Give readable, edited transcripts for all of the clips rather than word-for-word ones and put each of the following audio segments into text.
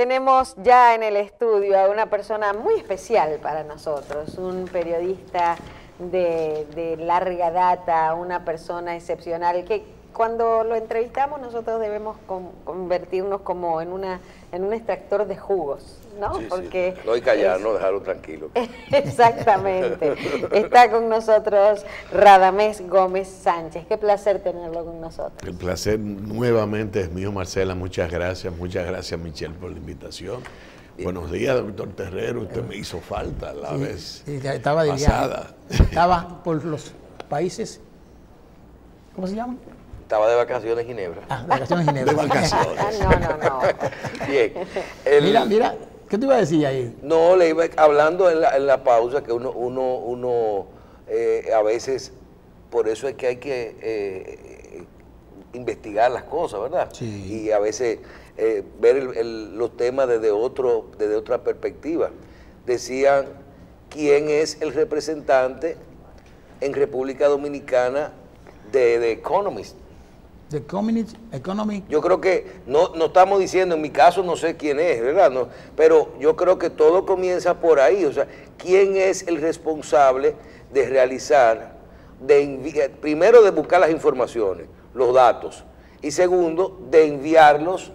Tenemos ya en el estudio a una persona muy especial para nosotros, un periodista de larga data, una persona excepcional que cuando lo entrevistamos nosotros debemos convertirnos como en un extractor de jugos, ¿no? Sí, porque sí. No hay que callar, no dejarlo tranquilo. Exactamente. Está con nosotros Radamés Gómez Sánchez. Qué placer tenerlo con nosotros. El placer nuevamente es mío, Marcela. Muchas gracias, Michelle, por la invitación. Bien. Buenos días, doctor Terrero. Usted me hizo falta la vez estaba de pasada. Estaba por los países, ¿cómo se llaman? Estaba de vacaciones en Ginebra. De vacaciones en Ginebra. De vacaciones. No. Bien. Mira, ¿qué te iba a decir ahí? No, le iba hablando en la pausa que uno a veces, por eso es que hay que investigar las cosas, ¿verdad? Sí. Y a veces ver los temas desde otra perspectiva. Decían, ¿quién es el representante en República Dominicana de The Economist? The Economy. Yo creo que no estamos diciendo, en mi caso no sé quién es, ¿verdad? No, pero yo creo que todo comienza por ahí. O sea, ¿quién es el responsable de realizar, primero de buscar las informaciones, los datos, y segundo, de enviarlos?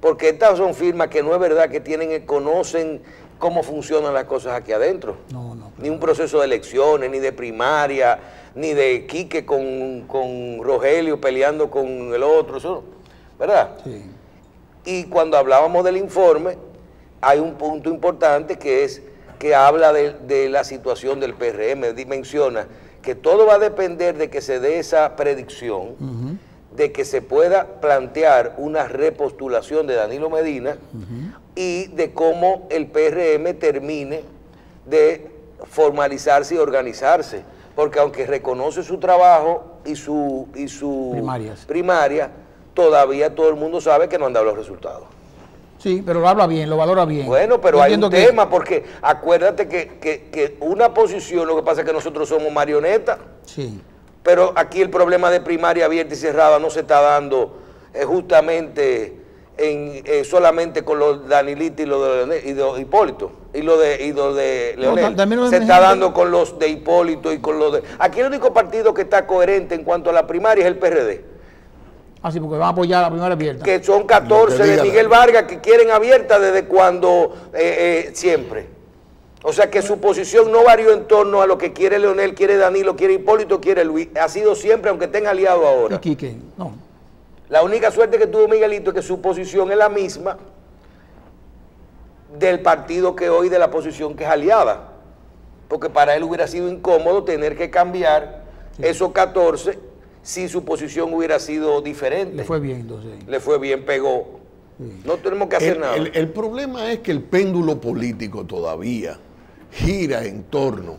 Porque estas son firmas que no es verdad que conocen cómo funcionan las cosas aquí adentro. No. Ni un proceso de elecciones, ni de primaria, ni de Quique con Rogelio peleando con el otro, eso, ¿verdad? Sí. Y cuando hablábamos del informe, hay un punto importante que habla de la situación del PRM, menciona que todo va a depender de que se dé esa predicción, de que se pueda plantear una repostulación de Danilo Medina y de cómo el PRM termine de formalizarse y organizarse. Porque aunque reconoce su trabajo y su primaria, todavía todo el mundo sabe que no han dado los resultados. Sí, pero lo habla bien, lo valora bien. Bueno, pero hay un tema, porque acuérdate que una posición, lo que pasa es que nosotros somos marionetas. Sí. Pero aquí el problema de primaria abierta y cerrada no se está dando justamente solamente con los Danilita y los de Hipólito y lo de Leonel. Se está dando con los de Hipólito y con los de... Aquí el único partido que está coherente en cuanto a la primaria es el PRD. Así porque van a apoyar la primaria abierta. Que son 14 de Miguel Vargas que quieren abierta desde cuando siempre. O sea que su posición no varió en torno a lo que quiere Leonel, quiere Danilo, quiere Hipólito, quiere Luis. Ha sido siempre, aunque estén aliados ahora. ¿Y Quique? No. La única suerte que tuvo Miguelito es que su posición es la misma del partido que hoy, de la posición que es aliada. Porque para él hubiera sido incómodo tener que cambiar esos 14 si su posición hubiera sido diferente. Le fue bien, entonces. Le fue bien, pegó. Sí. No tenemos que hacer nada. El problema es que el péndulo político todavía gira en torno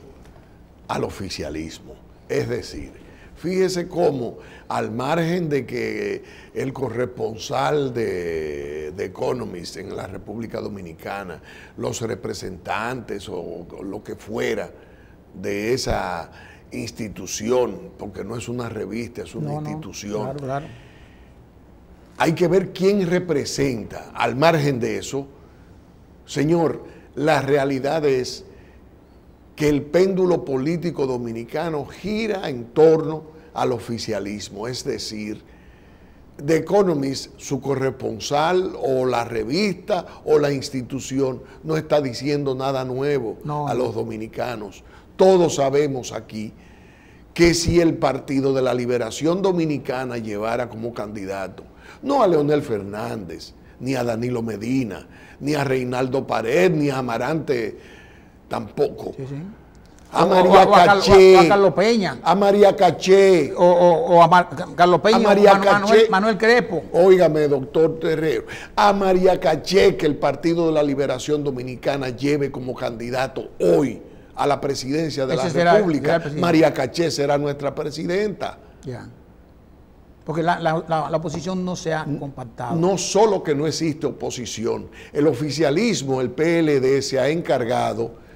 al oficialismo. Es decir, fíjese cómo, al margen de que el corresponsal de Economist en la República Dominicana, los representantes o lo que fuera de esa institución, porque no es una revista, es una institución. Claro. Hay que ver quién representa. Al margen de eso, señor, la realidad es que el péndulo político dominicano gira en torno al oficialismo, es decir, The Economist, su corresponsal o la revista o la institución no está diciendo nada nuevo a los dominicanos. Todos sabemos aquí que si el Partido de la Liberación Dominicana llevara como candidato no a Leonel Fernández, ni a Danilo Medina, ni a Reinaldo Pared, ni a Amarante tampoco. Sí. A María Caché. O a Carlos Peña. A María Caché. O a Carlos Peña. A María Caché. Manuel Crespo. Óigame, doctor Terrero. A María Caché, que el Partido de la Liberación Dominicana lleve como candidato hoy a la presidencia de la República. María Caché será nuestra presidenta. Ya. Porque la oposición no se ha compactado. No solo que no existe oposición, el oficialismo, el PLD, se ha encargado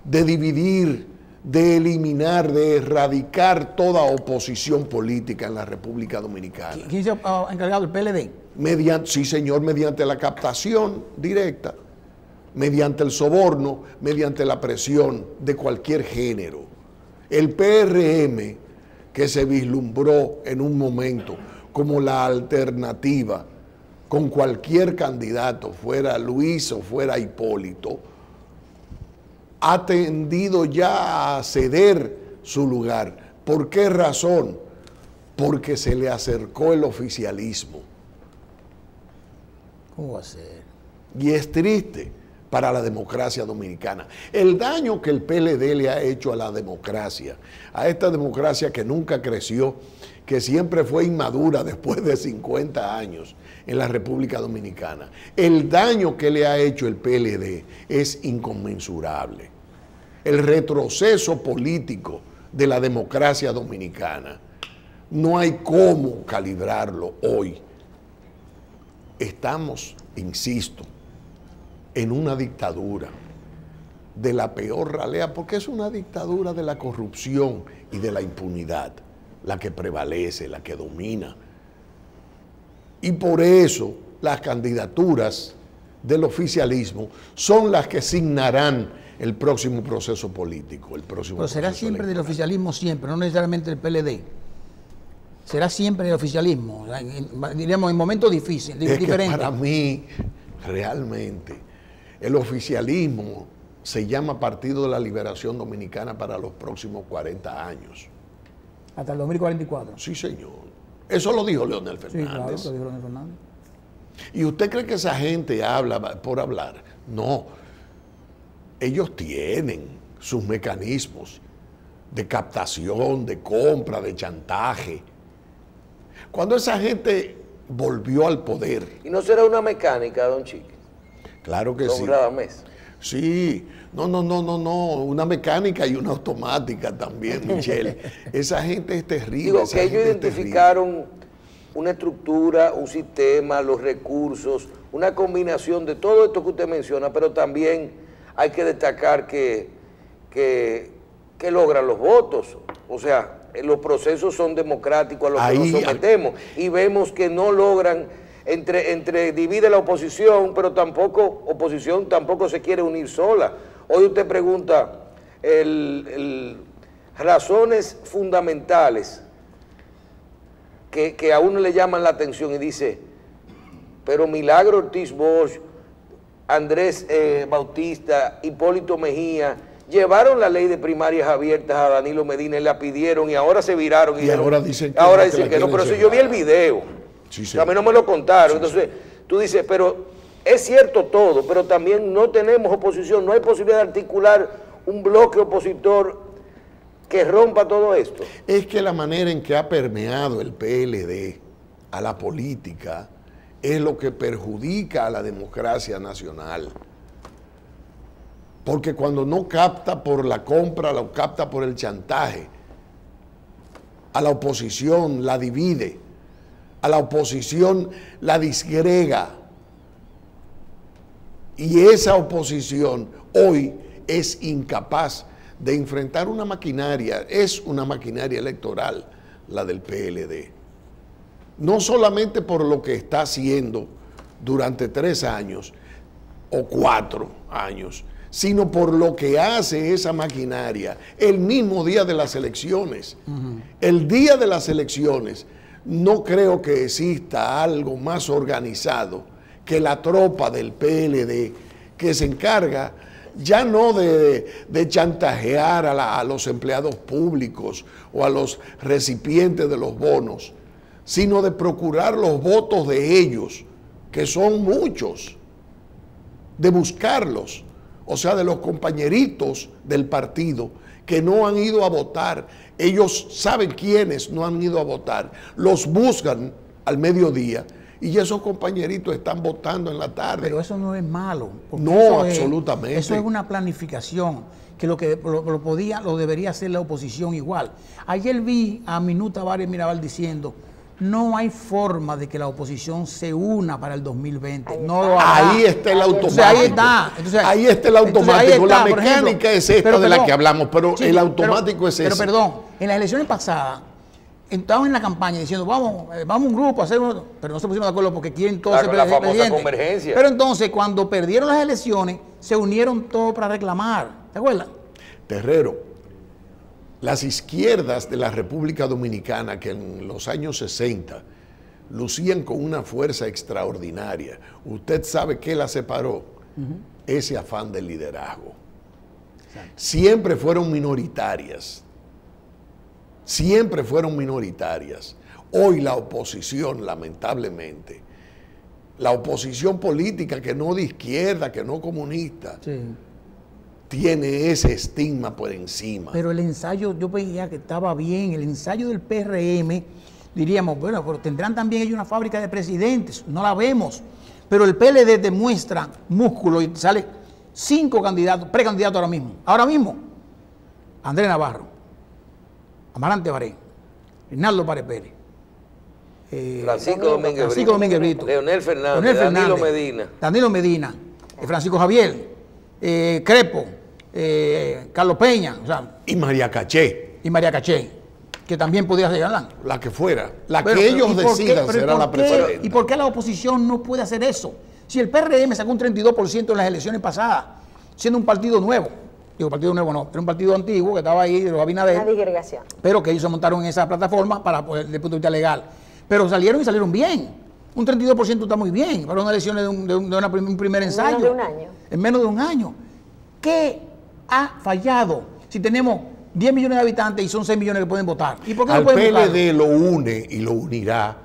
de dividir, de eliminar, de erradicar toda oposición política en la República Dominicana. ¿Quién se ha encargado? ¿El PLD? Sí, señor, mediante la captación directa, mediante el soborno, mediante la presión de cualquier género. El PRM, que se vislumbró en un momento como la alternativa con cualquier candidato, fuera Luis o fuera Hipólito, ha tendido ya a ceder su lugar. ¿Por qué razón? Porque se le acercó el oficialismo. ¿Cómo va a ser? Y es triste para la democracia dominicana. El daño que el PLD le ha hecho a la democracia, a esta democracia que nunca creció, que siempre fue inmadura después de 50 años en la República Dominicana, el daño que le ha hecho el PLD es inconmensurable. El retroceso político de la democracia dominicana, no hay cómo calibrarlo hoy. Estamos, insisto, en una dictadura de la peor ralea, porque es una dictadura de la corrupción y de la impunidad, la que prevalece, la que domina. Y por eso las candidaturas del oficialismo son las que signarán el próximo proceso político, el próximo Pero será proceso siempre electoral. del oficialismo, siempre, no necesariamente del PLD. Será siempre del oficialismo, diríamos en momentos difíciles, Es que diferentes. para mí, realmente, el oficialismo se llama Partido de la Liberación Dominicana para los próximos 40 años. Hasta el 2044. Sí, señor. Eso lo dijo Leonel Sí, Fernández. claro, lo dijo Leonel Fernández. ¿Y usted cree que esa gente habla por hablar? No. Ellos tienen sus mecanismos de captación, de compra, de chantaje. Cuando esa gente volvió al poder, ¿Y no será una mecánica, don Chiqui? claro que Don sí. Radamés. Sí, no, una mecánica y una automática también, Michelle. Esa gente es terrible. Digo, esa que ellos gente es terrible. identificaron una estructura, un sistema, los recursos, una combinación de todo esto que usted menciona, pero también hay que destacar que logran los votos. O sea, los procesos son democráticos a los que nos sometemos y vemos que no logran, divide la oposición, pero oposición tampoco se quiere unir sola. Hoy usted pregunta razones fundamentales que a uno le llaman la atención y dice, pero Milagro Ortiz Bosch, Andrés Bautista, Hipólito Mejía, llevaron la ley de primarias abiertas a Danilo Medina y la pidieron y ahora se viraron. Y ahora dicen que ahora no, dicen que que no, pero si yo vi el video, sí, sí. a mí no me lo contaron. Entonces, tú dices, pero es cierto todo, pero también no tenemos oposición, no hay posibilidad de articular un bloque opositor que rompa todo esto. Es que la manera en que ha permeado el PLD a la política es lo que perjudica a la democracia nacional. Porque cuando no capta por la compra, lo capta por el chantaje. A la oposición la divide, a la oposición la disgrega. Y esa oposición hoy es incapaz de enfrentar una maquinaria, es una maquinaria electoral, la del PLD. No solamente por lo que está haciendo durante 3 años o 4 años, sino por lo que hace esa maquinaria el mismo día de las elecciones. El día de las elecciones no creo que exista algo más organizado que la tropa del PLD, que se encarga ya no de chantajear a los empleados públicos o a los recipientes de los bonos, sino de procurar los votos de ellos, que son muchos, de buscarlos, o sea, de los compañeritos del partido que no han ido a votar. Ellos saben quiénes no han ido a votar, los buscan al mediodía y esos compañeritos están votando en la tarde. Pero eso no es malo. No, absolutamente. Eso es una planificación que lo debería hacer la oposición igual. Ayer vi a Minuta Tavares Mirabal diciendo, no hay forma de que la oposición se una para el 2020. No lo hará. Ahí está el automático. Entonces, ahí está. Entonces, ahí está el automático. ahí está, la por mecánica ejemplo, es esta pero de la perdón, que hablamos, pero sí, el automático es ese. Pero perdón, en las elecciones pasadas, estaban en la campaña diciendo, vamos un grupo a hacer uno, pero no se pusieron de acuerdo porque quieren todos Claro, la famosa convergencia. Pero entonces, cuando perdieron las elecciones, se unieron todos para reclamar. ¿Te acuerdas? Terrero, las izquierdas de la República Dominicana, que en los años 60 lucían con una fuerza extraordinaria, usted sabe qué la separó, ese afán del liderazgo. Exacto. Siempre fueron minoritarias. Siempre fueron minoritarias. Hoy la oposición, lamentablemente, la oposición política que no de izquierda, que no comunista, sí, tiene ese estigma por encima. Pero el ensayo, yo veía que estaba bien, el ensayo del PRM, diríamos, bueno, pero tendrán también ellos una fábrica de presidentes, no la vemos. Pero el PLD demuestra músculo y sale 5 candidatos, precandidatos ahora mismo. Ahora mismo, Andrés Navarro, Amarante Baré, Rinaldo Párez Pérez, Francisco Domínguez Brito, Leonel Fernández, Danilo Medina, Francisco Javier, Crepo, Carlos Peña, o sea, y María Caché, que también podría ser la que fuera, que ellos decidan será la presidenta. ¿Y por qué la oposición no puede hacer eso? Si el PRM sacó un 32% en las elecciones pasadas, siendo un partido nuevo, digo partido nuevo no, era un partido antiguo que estaba ahí de los Abinader, una disgregación, pero que ellos se montaron en esa plataforma para poder, desde el punto de vista legal, pero salieron bien. Un 32% está muy bien para una elección de un primer ensayo. En menos de un año. En menos de un año. ¿Qué ha fallado si tenemos 10 millones de habitantes y son 6 millones que pueden votar? ¿Y por qué al no pueden votar? PLD lo une y lo unirá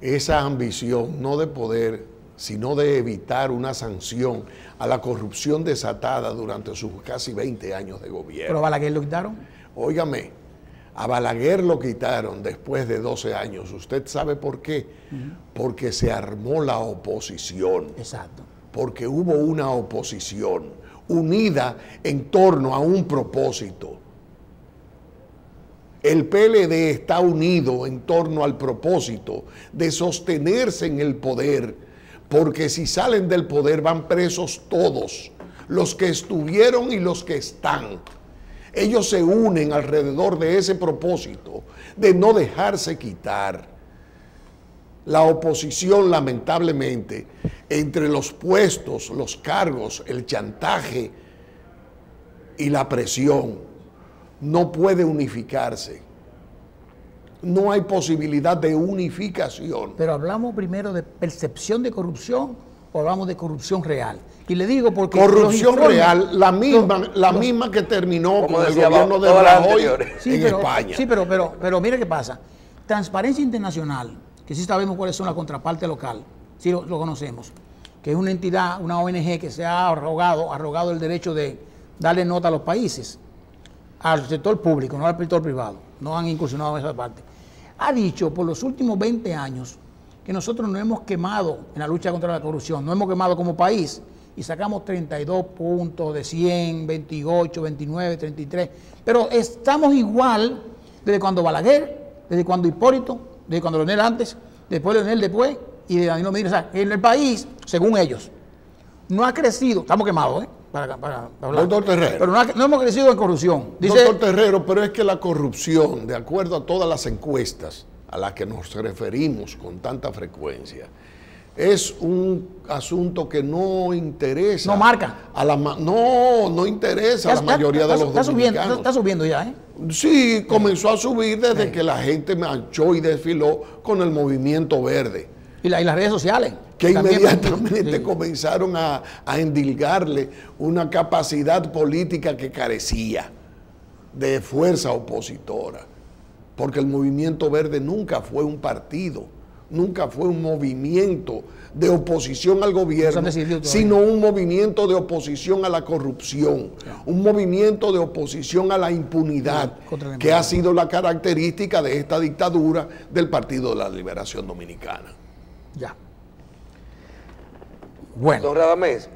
esa ambición no de poder, sino de evitar una sanción a la corrupción desatada durante sus casi 20 años de gobierno. ¿Pero a Balaguer lo quitaron? Óigame, a Balaguer lo quitaron después de 12 años. ¿Usted sabe por qué? Porque se armó la oposición. Exacto. Porque hubo una oposición unida en torno a un propósito. El PLD está unido en torno al propósito de sostenerse en el poder, porque si salen del poder van presos todos, los que estuvieron y los que están. Ellos se unen alrededor de ese propósito de no dejarse quitar. La oposición, lamentablemente, entre los puestos, los cargos, el chantaje y la presión, no puede unificarse. No hay posibilidad de unificación. Pero hablamos primero de percepción de corrupción o hablamos de corrupción real. Y le digo porque corrupción real, la misma que terminó con el gobierno de Rajoy en España. Sí, pero mire qué pasa. Transparencia Internacional, que sí sabemos cuáles son la contraparte local, sí lo conocemos, que es una entidad, una ONG que se ha arrogado el derecho de darle nota a los países, al sector público, no al sector privado, no han incursionado en esa parte. Ha dicho por los últimos 20 años que nosotros nos hemos quemado en la lucha contra la corrupción, nos hemos quemado como país y sacamos 32 puntos de 100, 28, 29, 33, pero estamos igual desde cuando Balaguer, desde cuando Hipólito, desde cuando Leonel antes, después Leonel después y de Danilo Medina. O sea, en el país, según ellos, no ha crecido, estamos quemados, para hablar. Doctor Terrero. Pero no hemos crecido en corrupción. Dice, Doctor Terrero, pero es que la corrupción, de acuerdo a todas las encuestas a las que nos referimos con tanta frecuencia, es un asunto que no interesa. No marca. No interesa a la mayoría de los dominicanos. Está subiendo ya, Sí, comenzó a subir desde que la gente marchó y desfiló con el movimiento verde. Y las redes sociales. Que inmediatamente comenzaron a endilgarle una capacidad política que carecía de fuerza opositora. Porque el movimiento verde nunca fue un partido, nunca fue un movimiento de oposición al gobierno, sino un movimiento de oposición a la corrupción, un movimiento de oposición a la impunidad, que ha sido la característica de esta dictadura del Partido de la Liberación Dominicana. Ya. Bueno. Don Radamés,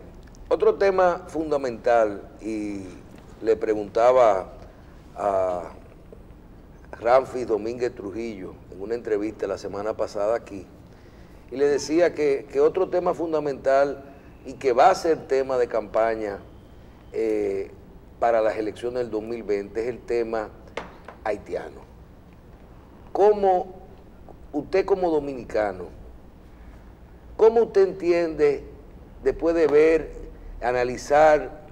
otro tema fundamental, y le preguntaba a Ramfis Domínguez Trujillo en una entrevista la semana pasada aquí, y le decía que otro tema fundamental y que va a ser tema de campaña para las elecciones del 2020 es el tema haitiano. cómo usted como dominicano, cómo usted entiende, después de ver, analizar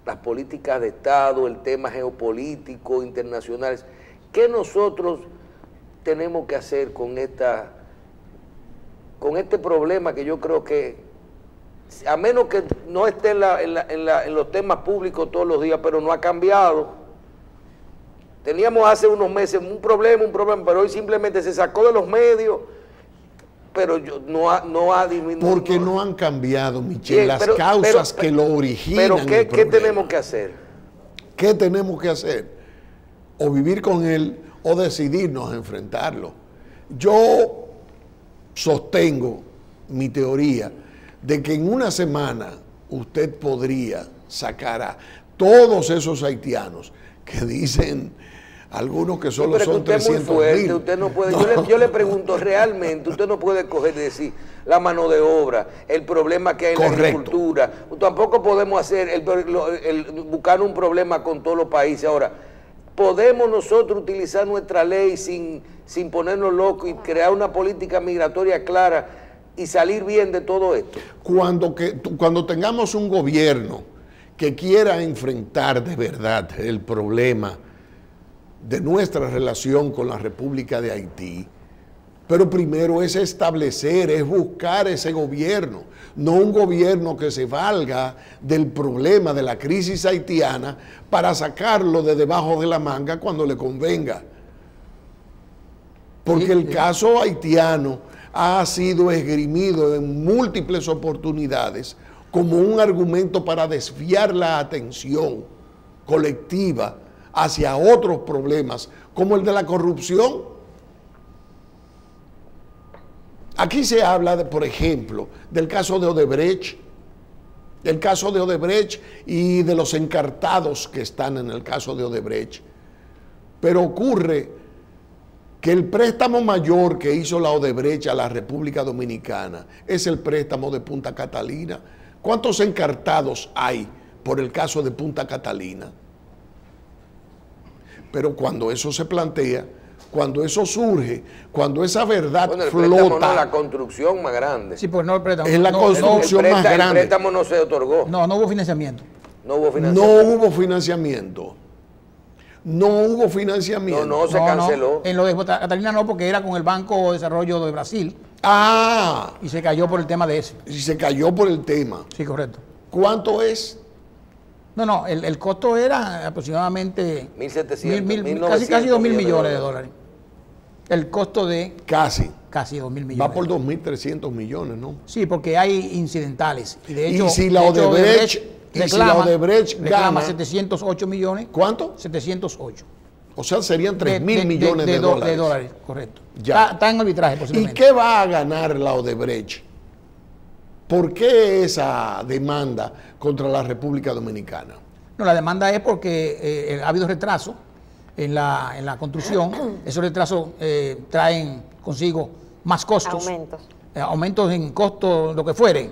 las políticas de Estado, el tema geopolítico, internacionales, ¿qué nosotros tenemos que hacer con este problema que yo creo que, a menos que no esté en los temas públicos todos los días, pero no ha cambiado? Teníamos hace unos meses un problema, pero hoy simplemente se sacó de los medios, pero no ha disminuido. Porque no han cambiado, Michelle, las causas que lo originan. Pero ¿qué tenemos que hacer? ¿Qué tenemos que hacer? O vivir con él o decidirnos a enfrentarlo. Yo sostengo mi teoría de que en una semana usted podría sacar a todos esos haitianos que dicen algunos que solo son 300,000. Usted no puede, yo le pregunto realmente, usted no puede coger y decir la mano de obra, el problema que hay en la agricultura. Tampoco podemos hacer buscar un problema con todos los países. Ahora, ¿podemos nosotros utilizar nuestra ley sin ponernos locos y crear una política migratoria clara y salir bien de todo esto? Cuando tengamos un gobierno que quiera enfrentar de verdad el problema de nuestra relación con la República de Haití, pero primero es establecer, es buscar ese gobierno, no un gobierno que se valga del problema de la crisis haitiana para sacarlo de debajo de la manga cuando le convenga. Porque el caso haitiano ha sido esgrimido en múltiples oportunidades como un argumento para desviar la atención colectiva hacia otros problemas, como el de la corrupción. Aquí se habla, por ejemplo, del caso de Odebrecht, y de los encartados que están en el caso de Odebrecht. Pero ocurre que el préstamo mayor que hizo la Odebrecht a la República Dominicana es el préstamo de Punta Catalina. ¿Cuántos encartados hay por el caso de Punta Catalina? Pero cuando eso se plantea, cuando eso surge, cuando esa verdad flota... No, la construcción más grande. Sí, pues no el préstamo. Es la construcción más grande. El préstamo no se otorgó. No hubo financiamiento. No hubo financiamiento. No, se canceló. En lo de Catalina no, porque era con el Banco de Desarrollo de Brasil. Ah. Y se cayó por el tema de eso. Y se cayó por el tema. Sí, correcto. ¿Cuánto es? No, el costo era aproximadamente 1.700, casi 2.000 millones de dólares. El costo de casi 2.000 millones. Va por 2.300 millones, ¿no? Sí, porque hay incidentales. Y de hecho, si la Odebrecht reclama gana 708 millones. ¿Cuánto? 708. O sea, serían 3.000 millones de dólares. De dólares, correcto. Ya. Está en arbitraje posiblemente. ¿Y qué va a ganar la Odebrecht? ¿Por qué esa demanda contra la República Dominicana? No, la demanda es porque ha habido retraso en la construcción. Esos retrasos traen consigo más costos. Aumentos en costos, lo que fuere,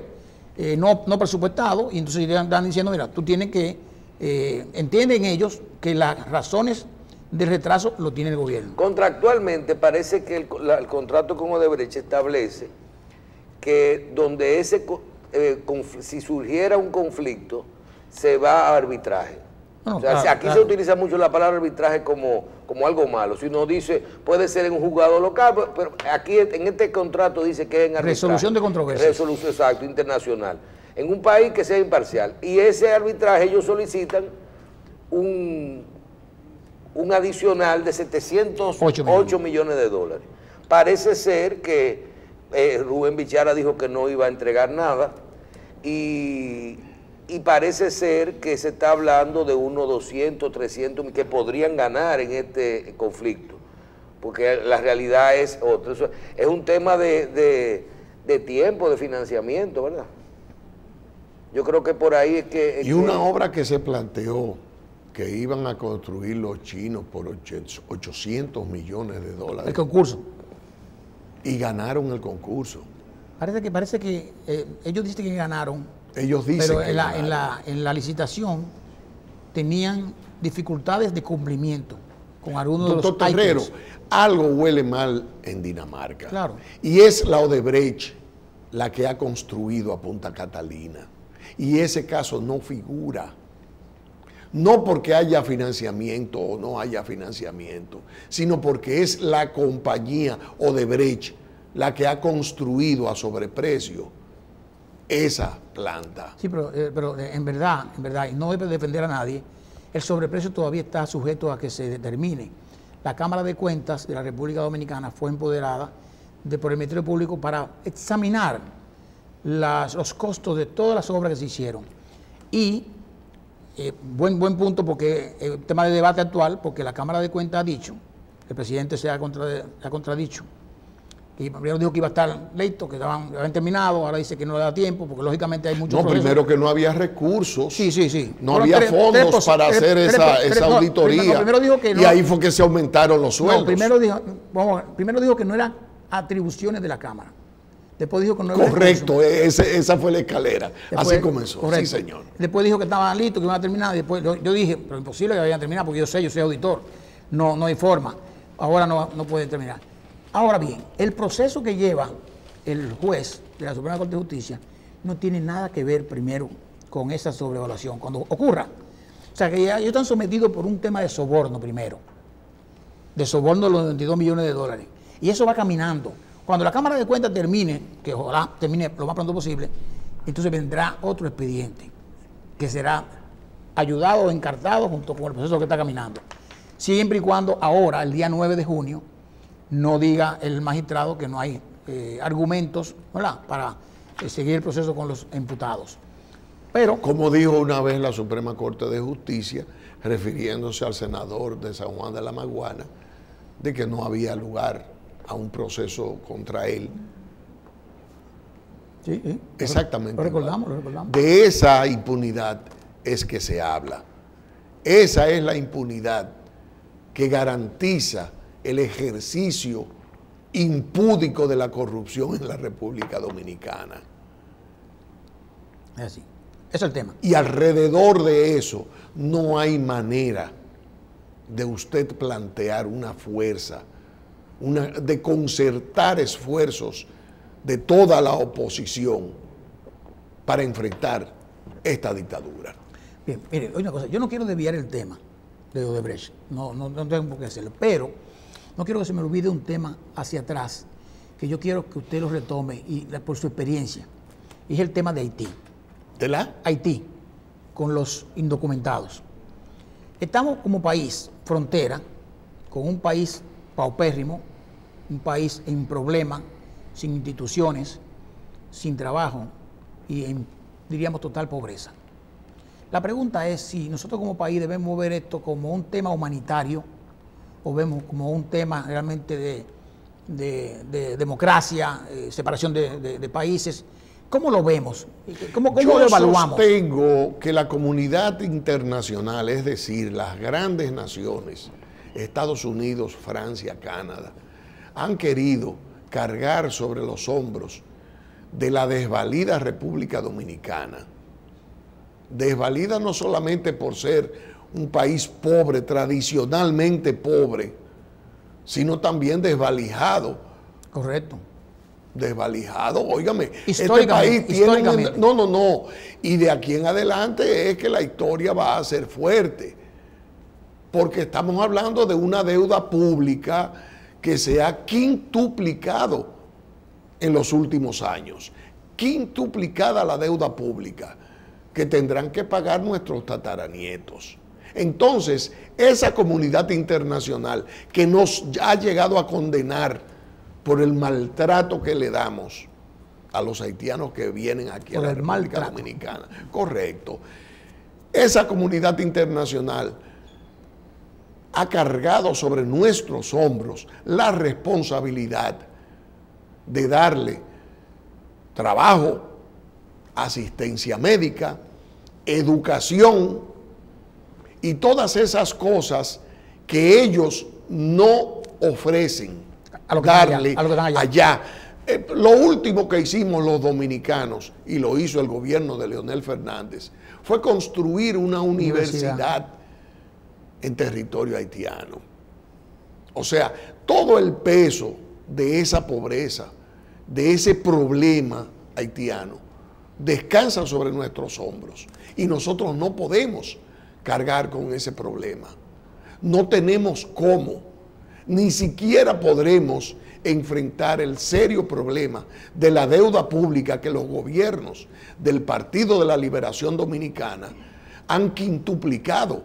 no presupuestado. Y entonces están diciendo, mira, tú tienes que, entienden ellos que las razones de retraso lo tiene el gobierno. Contractualmente parece que el contrato con Odebrecht establece que donde si surgiera un conflicto, se va a arbitraje. No, o sea, claro, aquí se utiliza mucho la palabra arbitraje como algo malo. Si uno dice, puede ser en un juzgado local, pero aquí en este contrato dice que es en arbitraje. Resolución de controversias. Resolución, exacto, internacional. En un país que sea imparcial. Y ese arbitraje ellos solicitan un adicional de 708 millones de dólares. Parece ser que Rubén Bichara dijo que no iba a entregar nada y parece ser que se está hablando de unos 200, 300 que podrían ganar en este conflicto, porque la realidad es otra. Es un tema de tiempo, de financiamiento, ¿verdad? Yo creo que por ahí es que... una obra que se planteó que iban a construir los chinos por 800 millones de dólares. El concurso. Y ganaron el concurso. Parece que ellos dicen que ganaron. Ellos dicen pero que en la licitación tenían dificultades de cumplimiento. con algunos de los Doctor Terrero, ítems. algo huele mal en Dinamarca. Claro. Y es la Odebrecht la que ha construido a Punta Catalina. Y ese caso no figura. No porque haya financiamiento o no haya financiamiento, sino porque es la compañía Odebrecht la que ha construido a sobreprecio esa planta. Sí, pero en verdad, y no debe defender a nadie, el sobreprecio todavía está sujeto a que se determine. La Cámara de Cuentas de la República Dominicana fue empoderada por el Ministerio Público para examinar los costos de todas las obras que se hicieron. Y buen punto, porque el tema de debate actual, porque la Cámara de Cuentas ha dicho, el presidente se ha contradicho, que primero dijo que iba a estar listo, que habían terminado, ahora dice que no le da tiempo, porque lógicamente hay muchos procesos. Primero que no había recursos. Sí. No había fondos para hacer esa auditoría. Primero dijo que no, y ahí fue que se aumentaron los sueldos. No, primero dijo que no eran atribuciones de la Cámara. Después dijo que no era correcto, esa fue la escalera. Después, así comenzó, correcto. Sí, señor. Después dijo que estaban listos, que iban a terminar. Después yo dije, pero imposible que vayan a terminar, porque yo soy auditor. No hay forma. Ahora no pueden terminar. Ahora bien, el proceso que lleva el juez de la Suprema Corte de Justicia no tiene nada que ver primero con esa sobrevaluación. Cuando ocurra, o sea, que ya ellos están sometidos por un tema de soborno primero, de soborno de los 22 millones de dólares. Y eso va caminando. Cuando la Cámara de Cuentas termine, que ojalá termine lo más pronto posible, entonces vendrá otro expediente que será ayudado o encartado junto con el proceso que está caminando. Siempre y cuando ahora, el día 9 de junio, no diga el magistrado que no hay argumentos, ¿verdad?, para seguir el proceso con los imputados. Pero, como dijo una vez la Suprema Corte de Justicia, refiriéndose al senador de San Juan de la Maguana, de que no había lugar a un proceso contra él. Sí. Exactamente. Lo recordamos. De esa impunidad es que se habla. Esa es la impunidad que garantiza el ejercicio impúdico de la corrupción en la República Dominicana. Es así. Ese es el tema. Y alrededor de eso no hay manera de usted plantear una fuerza, de concertar esfuerzos de toda la oposición para enfrentar esta dictadura. Bien, mire, una cosa, yo no quiero desviar el tema de Odebrecht, no tengo por qué hacerlo, pero no quiero que se me olvide un tema hacia atrás, que yo quiero que usted lo retome por su experiencia, y es el tema de Haití. ¿De la? Haití, con los indocumentados. Estamos como país, frontera, con un país paupérrimo, un país en problema, sin instituciones, sin trabajo y en, diríamos, total pobreza. La pregunta es si nosotros como país debemos ver esto como un tema humanitario o vemos como un tema realmente de democracia, separación de países. ¿Cómo lo vemos? ¿Cómo lo evaluamos? Yo sostengo que la comunidad internacional, es decir, las grandes naciones, Estados Unidos, Francia, Canadá, han querido cargar sobre los hombros de la desvalida República Dominicana. Desvalida no solamente por ser un país pobre, tradicionalmente pobre, sino también desvalijado. Correcto. Desvalijado, óigame, este país tiene no, y de aquí en adelante es que la historia va a ser fuerte, porque estamos hablando de una deuda pública que se ha quintuplicado en los últimos años, quintuplicada la deuda pública que tendrán que pagar nuestros tataranietos. Entonces, esa comunidad internacional que nos ha llegado a condenar por el maltrato que le damos a los haitianos que vienen aquí a la República Dominicana. Correcto. Esa comunidad internacional ha cargado sobre nuestros hombros la responsabilidad de darle trabajo, asistencia médica, educación y todas esas cosas que ellos no ofrecen. A lo que darle allá. Lo último que hicimos los dominicanos, y lo hizo el gobierno de Leonel Fernández, fue construir una universidad en territorio haitiano. O sea, todo el peso de esa pobreza, de ese problema haitiano, descansa sobre nuestros hombros. Y nosotros no podemos cargar con ese problema. No tenemos cómo. Ni siquiera podremos enfrentar el serio problema de la deuda pública que los gobiernos del Partido de la Liberación Dominicana han quintuplicado,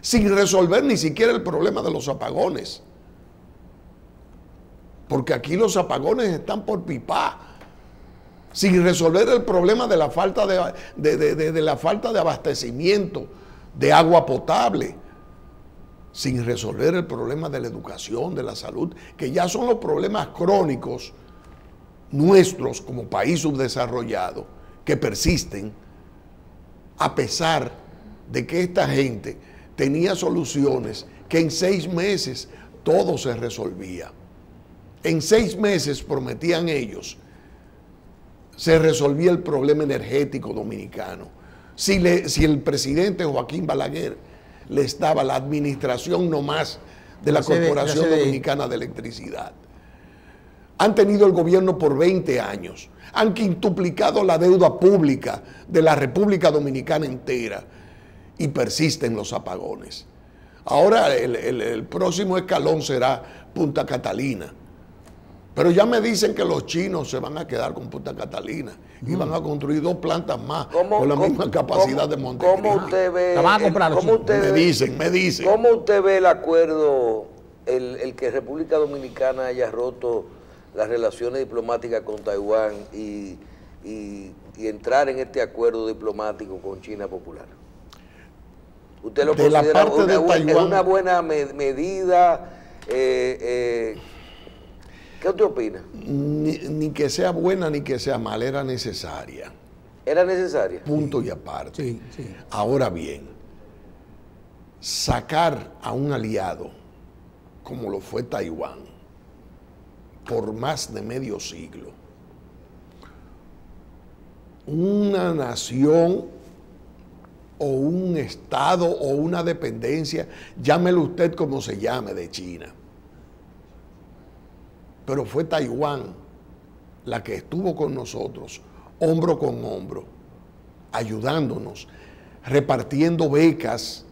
sin resolver ni siquiera el problema de los apagones. Porque aquí los apagones están por pipa, sin resolver el problema de la falta de la falta de abastecimiento de agua potable, sin resolver el problema de la educación, de la salud, que ya son los problemas crónicos nuestros como país subdesarrollado, que persisten, a pesar de que esta gente tenía soluciones que en 6 meses todo se resolvía. En 6 meses, prometían ellos, se resolvía el problema energético dominicano. Si el presidente Joaquín Balaguer les daba la administración nomás de la Corporación Dominicana de Electricidad. Han tenido el gobierno por 20 años, han quintuplicado la deuda pública de la República Dominicana entera y persisten los apagones. Ahora el próximo escalón será Punta Catalina. Pero ya me dicen que los chinos se van a quedar con Punta Catalina y van a construir 2 plantas más con la misma capacidad de Montecristi. ¿Cómo usted ve? La van a comprar los chinos. Me dicen. ¿Cómo usted ve el acuerdo, el que República Dominicana haya roto las relaciones diplomáticas con Taiwán y entrar en este acuerdo diplomático con China Popular? ¿Usted lo considera una buena medida? ¿Qué usted opina? Ni que sea buena ni que sea mala, era necesaria. ¿Era necesaria? Punto y aparte. Sí, sí. Ahora bien, sacar a un aliado como lo fue Taiwán por más de medio siglo, una nación o un estado o una dependencia, llámelo usted como se llame, de China, pero fue Taiwán la que estuvo con nosotros, hombro con hombro, ayudándonos, repartiendo becas,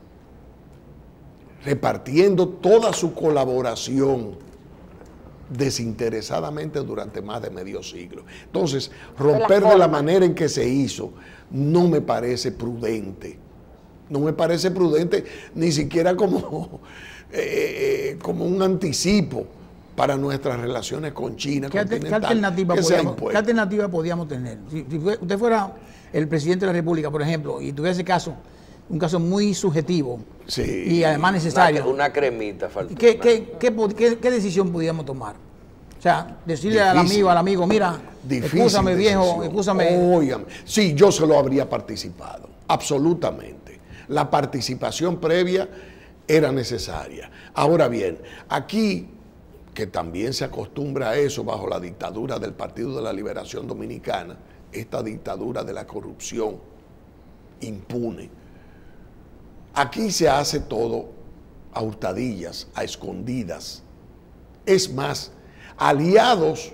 repartiendo toda su colaboración desinteresadamente durante más de medio siglo. Entonces, romper de la manera en que se hizo no me parece prudente. No me parece prudente ni siquiera como, como un anticipo para nuestras relaciones con China. ¿Qué alternativa podíamos tener? Si usted fuera el presidente de la República, por ejemplo, y tuviese un caso muy subjetivo, sí, y además necesario. Una cremita falta. ¿Qué decisión podíamos tomar? O sea, decirle al amigo, mira, excúsame viejo, excúsame. Óigame, sí, yo se lo habría participado, absolutamente. La participación previa era necesaria. Ahora bien, aquí, que también se acostumbra a eso bajo la dictadura del Partido de la Liberación Dominicana, esta dictadura de la corrupción impune. Aquí se hace todo a hurtadillas, a escondidas. Es más, aliados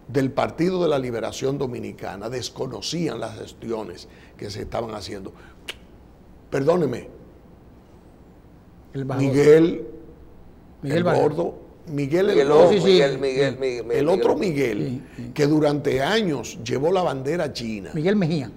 del Partido de la Liberación Dominicana desconocían las gestiones que se estaban haciendo. Perdóneme, Miguel el Gordo, el otro Miguel, que durante años llevó la bandera china. Miguel Mejía.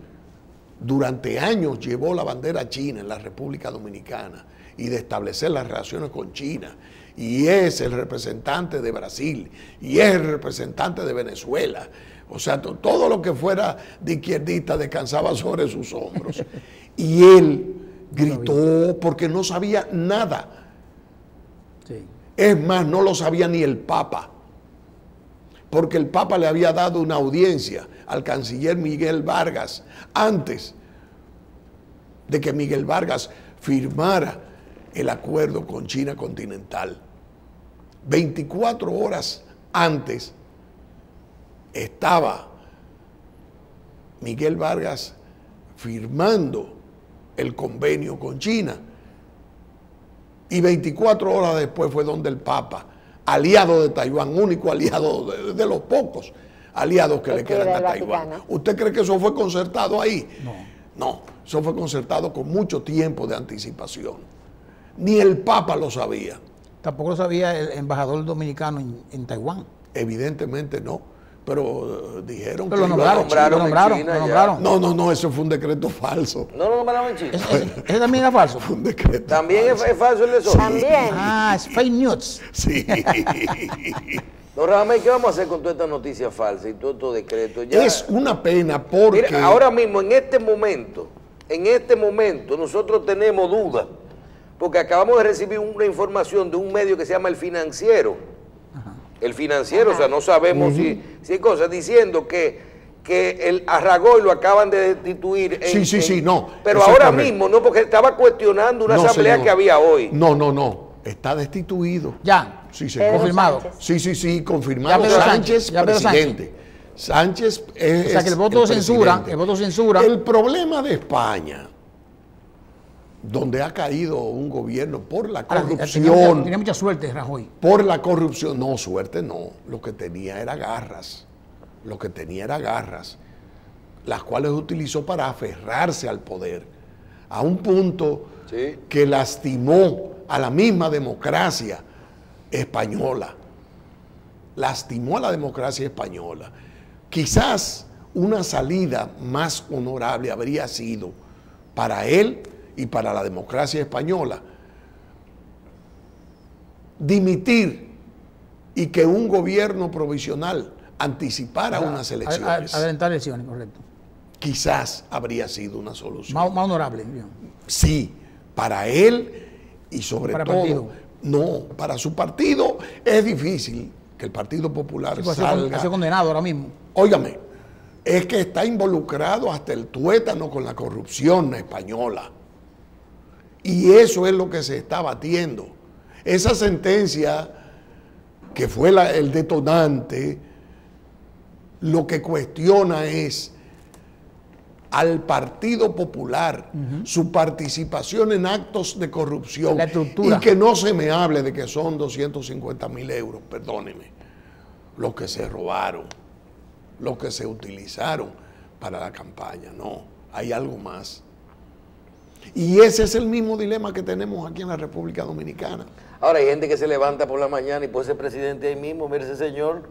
Durante años llevó la bandera china en la República Dominicana y de establecer las relaciones con China. Y es el representante de Brasil, y es el representante de Venezuela. O sea, todo lo que fuera de izquierdista descansaba sobre sus hombros. Y él gritó porque no sabía nada. Sí. Es más, no lo sabía ni el Papa, porque el Papa le había dado una audiencia al canciller Miguel Vargas antes de que Miguel Vargas firmara el acuerdo con China continental. 24 horas antes estaba Miguel Vargas firmando el convenio con China. Y 24 horas después fue donde el Papa aliado de Taiwán, único aliado de los pocos aliados que le quedan a el Taiwán. Vaticano. ¿Usted cree que eso fue concertado ahí? No. No, eso fue concertado con mucho tiempo de anticipación. Ni el Papa lo sabía. Tampoco lo sabía el embajador dominicano en Taiwán. Evidentemente no, pero dijeron Pero que lo iba- nombraron, en China lo ya. nombraron. No, eso fue un decreto falso. No lo nombraron en China. Ese también era falso. Fue un decreto También falso. es falso el de Soto. También. Ah, es fake news. Sí. Don Radamés, ¿qué vamos a hacer con toda esta noticia falsa y todos estos decretos? Ya- Es una pena porque... Mira, ahora mismo, en este momento, nosotros tenemos dudas, porque acabamos de recibir una información de un medio que se llama El Financiero. El Financiero, o sea, no sabemos si hay cosas, diciendo que a Rajoy lo acaban de destituir. Sí, no, Pero eso es ahora correcto. mismo, no, porque estaba cuestionando una No, asamblea señor. que había hoy. No. Está destituido. Ya. Sí, Pedro señor. Confirmado. Sánchez. Sí, confirmado. Ya Pedro Sánchez, ya Pedro presidente. Sánchez es O sea que el voto de censura, presidente. El problema de España, donde ha caído un gobierno por la corrupción, Tenía mucha suerte Rajoy. no, suerte no, lo que tenía era garras, las cuales utilizó para aferrarse al poder, a un punto Sí. que lastimó a la misma democracia española, Quizás una salida más honorable habría sido para él y para la democracia española dimitir y que un gobierno provisional anticipara unas elecciones. Adelantar elecciones, correcto. Quizás habría sido una solución. Más honorable. Bien. Sí, para él y sobre Para todo, partido. no, para su partido es difícil que el Partido Popular Pues salga. ha sido condenado ahora mismo. Óigame, es que está involucrado hasta el tuétano con la corrupción española. Y eso es lo que se está batiendo. Esa sentencia, que fue el detonante, lo que cuestiona es al Partido Popular, su participación en actos de corrupción. La estructura. Y que no se me hable de que son 250.000 euros, perdóneme, los que se robaron, los que se utilizaron para la campaña. No, hay algo más. Y ese es el mismo dilema que tenemos aquí en la República Dominicana. Ahora hay gente que se levanta por la mañana y puede ser presidente ahí mismo, mire ese señor.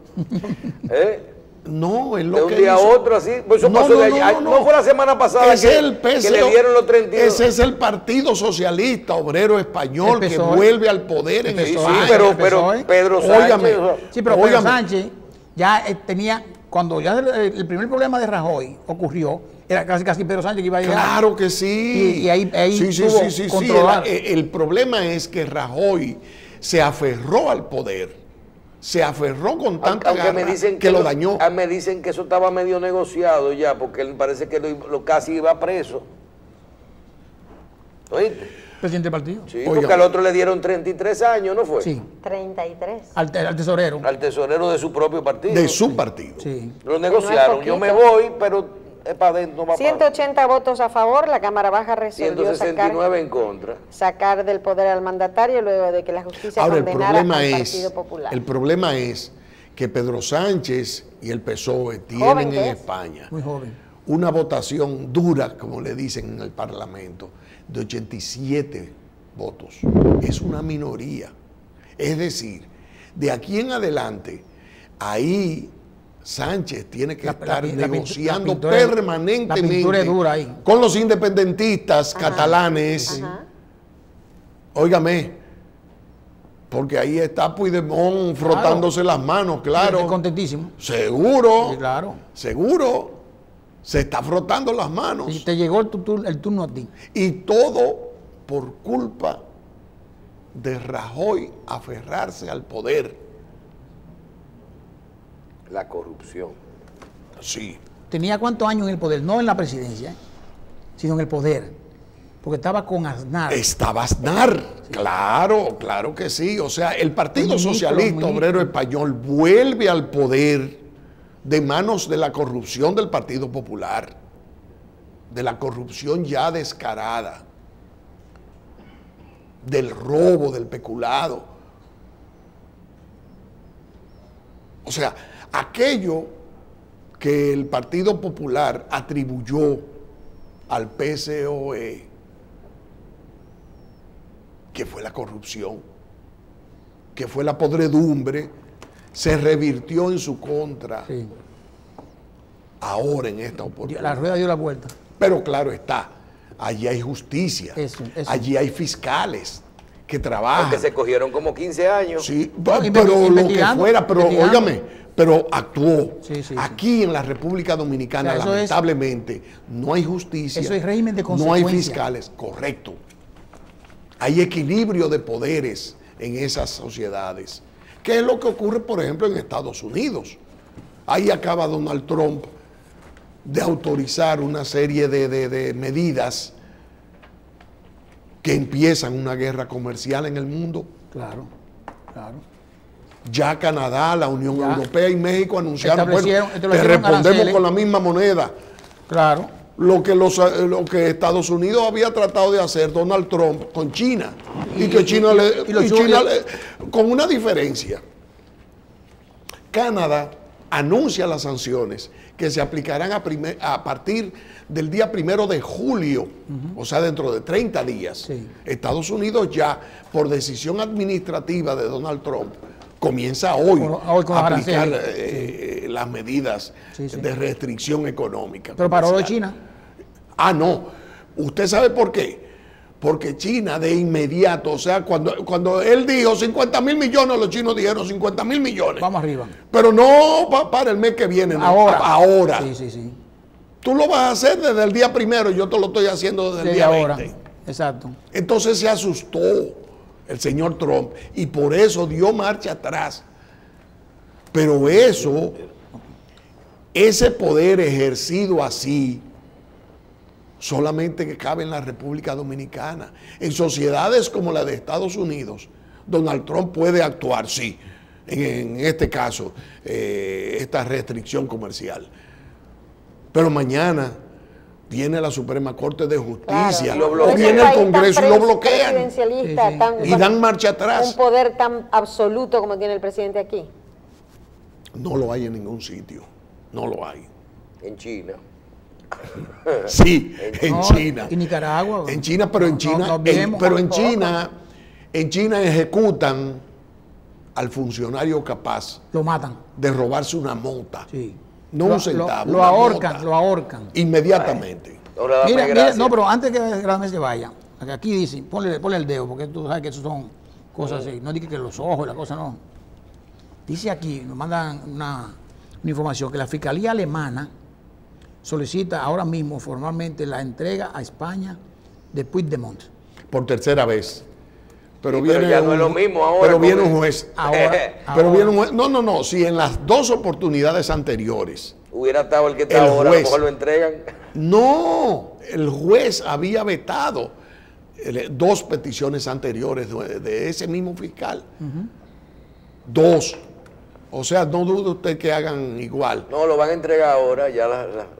¿Eh? No, es De lo un que día a hizo. otro así. Pues eso pasó de allá. No fue la semana pasada Ese es el que PSO, le dieron los 32. Ese es el Partido Socialista Obrero Español El que PSOE. vuelve al poder en El Sí, sí, PSOE. España. pero PSOE. Pedro Sánchez. Óigame. o sea, Sí, pero Pedro Óigame. Sánchez ya tenía, cuando ya el primer problema de Rajoy ocurrió, era casi Pedro Sánchez que iba a llegar. Claro que sí. Y ahí sí. controlar. El problema es que Rajoy se aferró al poder. Se aferró con tanta aunque garra me dicen que lo dañó. Me dicen que eso estaba medio negociado ya, porque él parece que lo casi iba preso. ¿Oíste? Presidente del partido. Sí, Oiga. porque al otro le dieron 33 años, ¿no fue? Sí, 33. al tesorero. Al tesorero de su propio partido. De su partido. Sí. Lo negociaron. Yo me voy, pero es para adentro, no va para 180 votos a favor, la Cámara Baja resolvió 169 en contra. sacar del poder al mandatario luego de que la justicia Ahora, condenara al Partido Popular. el problema es que Pedro Sánchez y el PSOE Joven tienen que en es. España Muy joven. una votación dura, como le dicen en el Parlamento, de 87 votos. Es una minoría. Es decir, de aquí en adelante, ahí Sánchez tiene que estar negociando la pintura es permanentemente dura ahí. con los independentistas catalanes. Ajá. Óigame, porque ahí está Puigdemont frotándose las manos, claro. Contentísimo. Seguro, Sí, claro. seguro. Se está frotando las manos. Y te llegó el turno a ti. Y todo por culpa de Rajoy aferrarse al poder. La corrupción. Sí. ¿Tenía cuántos años en el poder? No en la presidencia, sino en el poder. Porque estaba con Aznar. Estaba Aznar. Claro que sí. O sea, el Partido Ministro, Socialista ministro. Obrero Español vuelve al poder de manos de la corrupción del Partido Popular, de la corrupción ya descarada, del robo, del peculado. O sea, aquello que el Partido Popular atribuyó al PCOE, que fue la corrupción, que fue la podredumbre, se revirtió en su contra. Sí. Ahora en esta oportunidad. La rueda dio la vuelta. Pero claro está, allí hay justicia, Eso. allí hay fiscales que trabajan. Porque se cogieron como 15 años. Sí, No, pero lo que fuera, pero investigando. óigame, pero actuó. Sí, sí, Aquí en la República Dominicana, O sea, eso lamentablemente, no hay justicia. eso es régimen de No hay consecuencia. fiscales, correcto. Hay equilibrio de poderes en esas sociedades. ¿Qué es lo que ocurre, por ejemplo, en Estados Unidos? Ahí acaba Donald Trump de autorizar una serie de medidas que empiezan una guerra comercial en el mundo. Claro, claro. Ya Canadá, la Unión Ya. Europea y México anunciaron, bueno, te establecieron respondemos aranceles. con la misma moneda. Claro. Lo que Estados Unidos había tratado de hacer Donald Trump con China. Y que China con una diferencia. Canadá anuncia las sanciones que se aplicarán a partir del día 1 de julio, o sea, dentro de 30 días. Sí. Estados Unidos ya, por decisión administrativa de Donald Trump, comienza hoy Con a los aplicar aranceles, las medidas Sí, sí. de restricción económica. Pero paró de comercial. China. Ah, no. ¿Usted sabe por qué? Porque China de inmediato, o sea, cuando él dijo 50.000 millones, los chinos dijeron 50.000 millones. Vamos arriba. Pero no para el mes que viene, no. Ahora. Sí, sí, sí. Tú lo vas a hacer desde el día 1 y yo te lo estoy haciendo desde el Desde día ahora. 20. Exacto. Entonces se asustó el señor Trump y por eso dio marcha atrás. Pero ese poder ejercido así, solamente que cabe en la República Dominicana. En sociedades como la de Estados Unidos, Donald Trump puede actuar, sí, en este caso, esta restricción comercial. Pero mañana viene la Suprema Corte de Justicia, Y lo bloquean. viene el Congreso y lo bloquean. Presidencialista, Sí, sí. Y dan marcha atrás. un poder tan absoluto como tiene el presidente aquí. No lo hay en ningún sitio, no lo hay. En China. Sí, en No, China. Y Nicaragua. En China, pero en China, en China ejecutan al funcionario capaz Lo matan. de robarse una mota, Sí. no un centavo, Lo una ahorcan, mota, lo ahorcan. inmediatamente. Ahora dame Mira, gracias. no, pero antes que Radamés se vaya, aquí dice, ponle el dedo, porque tú sabes que eso son cosas así. No dice que los ojos y la cosa no. Dice aquí, nos mandan una información, que la Fiscalía Alemana solicita ahora mismo formalmente la entrega a España de Puigdemont. Por tercera vez. Pero, Sí, pero ya no es lo mismo ahora Pero con viene el- un juez. Ahora, Pero ahora. viene un juez. No. Si en las dos oportunidades anteriores. Hubiera estado el que está El ahora, a lo juez. mejor lo entregan. No, el juez había vetado dos peticiones anteriores de ese mismo fiscal. Dos. O sea, no dude usted que hagan igual. No, lo van a entregar ahora, ya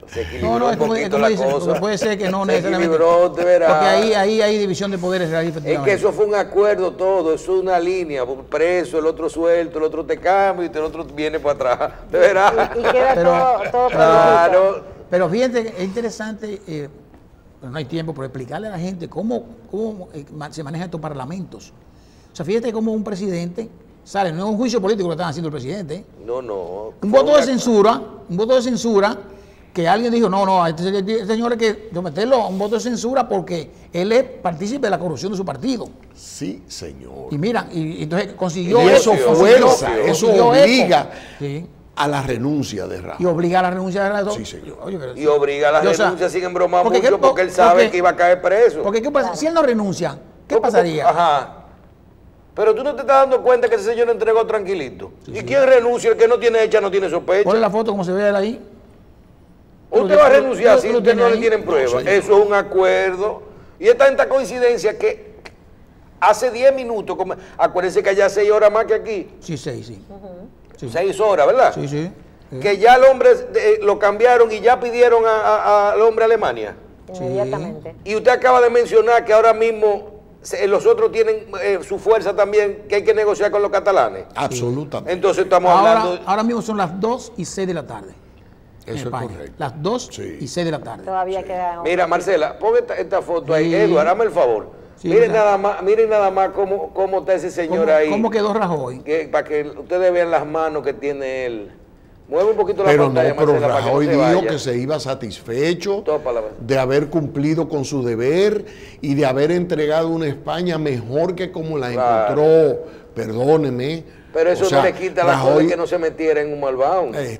se equilibró No, un es como poquito dice, la porque cosa. puede ser que no Se necesariamente. equilibró, de veras. Porque ahí hay división de poderes ahí, Es que efectivamente. eso fue un acuerdo todo, eso es una línea, preso, el otro suelto, el otro te cambia y el otro viene para atrás. De veras. Y queda Pero- todo Claro. Pero fíjate, que es interesante, pero no hay tiempo por explicarle a la gente cómo se manejan estos parlamentos. O sea, fíjate cómo un presidente sale, no es un juicio político lo están haciendo el presidente, ¿eh? No. Un voto de censura, que alguien dijo, no, a este señor hay que someterlo a un voto de censura porque él es partícipe de la corrupción de su partido. Sí, señor. Y mira, y entonces consiguió Y eso consiguió fuerza, eso consiguió obliga Sí. a la renuncia de Rajoy. Y obliga a la renuncia de la Sí, señor. Oye, pero- Y obliga a la Yo, o sea, renuncia sin embromar porque mucho qué- porque él sabe porque- que iba a caer preso. Porque ¿qué pasa? Si él no renuncia, ¿qué Porque- pasaría? Ajá. Pero tú no te estás dando cuenta que ese señor entregó tranquilito. ¿Y quién renuncia? El que no tiene hecha no tiene sospecha. Ponle la foto como se ve él ahí. Usted va a renunciar si Tú lo usted no tienes le ahí. tienen prueba. señor. Eso es un acuerdo. Y es tanta coincidencia que hace 10 minutos, acuérdense que allá 6 horas más que aquí. Sí, sí. 6 horas, ¿verdad? Sí, sí. Que ya el hombre lo cambiaron y ya pidieron al hombre a Alemania. Inmediatamente. Y usted acaba de mencionar que ahora mismo los otros tienen su fuerza también, que hay que negociar con los catalanes. Absolutamente. Entonces estamos hablando... Ahora mismo son las 2:06 de la tarde. en Eso es España. correcto. Las 2 Sí. y 6 de la tarde. Todavía queda... Mira, Marcela, pon esta foto ahí. Sí. Eduardo, hazme el favor. Sí, miren ¿verdad? nada más cómo está ese señor ¿Cómo, ahí. cómo quedó Rajoy? Para que ustedes vean las manos que tiene él. Mueve un poquito la Pero pantalla, no, pero Marcela, para que Rajoy no se dijo vaya. que se iba satisfecho Tópala. de haber cumplido con su deber y de haber entregado una España mejor que como la Claro. encontró. Perdóneme. Pero eso O sea, no le quita la cosa de que no se metiera en un malvado. ahí,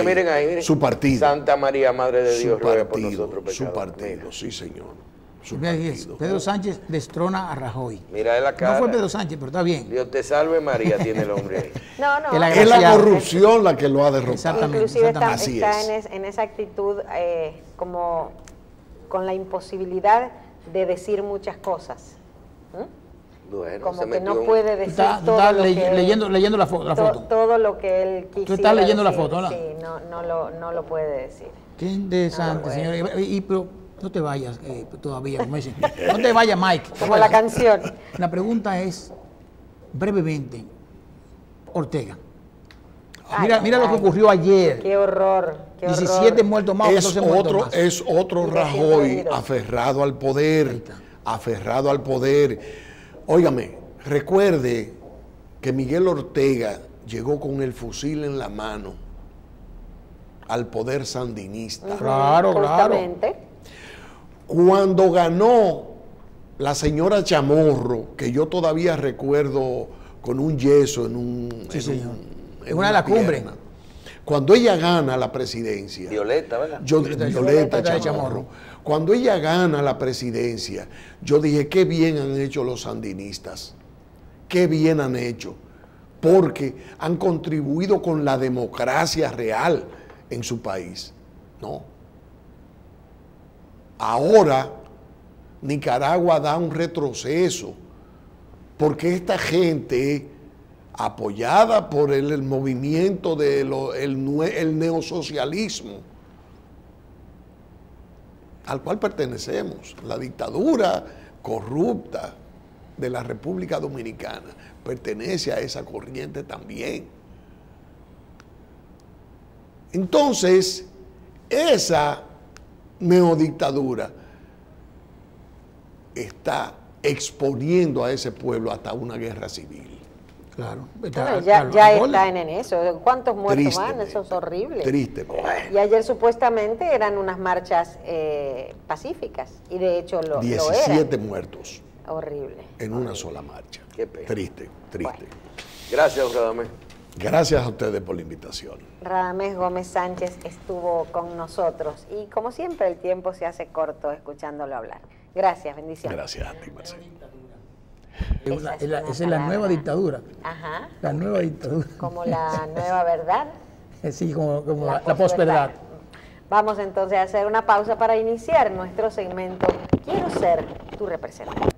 Miren ahí, miren. su partido. Santa María, Madre de Su Dios, ruega por partido, nosotros su pecadores. partido, Mira. sí señor. Su Mira, partido. Pedro Sánchez destrona a Rajoy. Mira la cara. No fue Pedro Sánchez, pero está bien. Dios te salve María, tiene el hombre ahí. No, no. Que la Es la Gracias. corrupción la que lo ha derrotado. Exactamente. Inclusive está, Así está es. en esa actitud como con la imposibilidad de decir muchas cosas. Bueno, Como se que metió no en- puede Tú decir estás, todo lo que él- leyendo la foto. todo lo que él quisiera. Tú estás leyendo la decir. foto, ¿no? Sí, no lo puede decir. Qué interesante, No, señor. Pero no te vayas todavía, como dicen. No te vayas, Mike. Como la canción. La pregunta es, brevemente, Ortega. Ay, Mira lo que ay, ocurrió ayer. Qué horror. Qué 17 horror. muertos más, Es 14 muertos otro, más. es otro Y Rajoy 222. aferrado al Ahí poder, está. aferrado al poder. Óigame, recuerde que Miguel Ortega llegó con el fusil en la mano al poder sandinista. Claro, claro. Justamente. Cuando ganó la señora Chamorro, que yo todavía recuerdo con un yeso Sí, en señor. en En una de las cumbres. pierna. Cuando ella gana la presidencia, Violeta, ¿verdad? Violeta Violeta Chamorro. Chamorro. Cuando ella gana la presidencia, yo dije, qué bien han hecho los sandinistas. Qué bien han hecho. Porque han contribuido con la democracia real en su país. No. Ahora, Nicaragua da un retroceso. Porque esta gente, apoyada por el movimiento el neosocialismo, al cual pertenecemos, la dictadura corrupta de la República Dominicana, pertenece a esa corriente también. Entonces, esa neodictadura está exponiendo a ese pueblo hasta una guerra civil. Claro. Bueno, ya están en eso. ¿Cuántos muertos van? Tristemente. Eso es horrible. Tristemente. Y ayer supuestamente eran unas marchas pacíficas. Y de hecho lo 17 eran. muertos Horrible. en una sola marcha. Qué pena. Triste, triste. Bueno. Gracias, Radamés. Gracias a ustedes por la invitación. Radamés Gómez Sánchez estuvo con nosotros. Y como siempre el tiempo se hace corto escuchándolo hablar. Gracias, bendiciones. Gracias a ti, Marcelo. Esa es una Esa es la nueva palabra. dictadura. Ajá. La nueva dictadura. Como la nueva verdad. Sí, como la posverdad. Vamos entonces a hacer una pausa para iniciar nuestro segmento Quiero ser tu representante.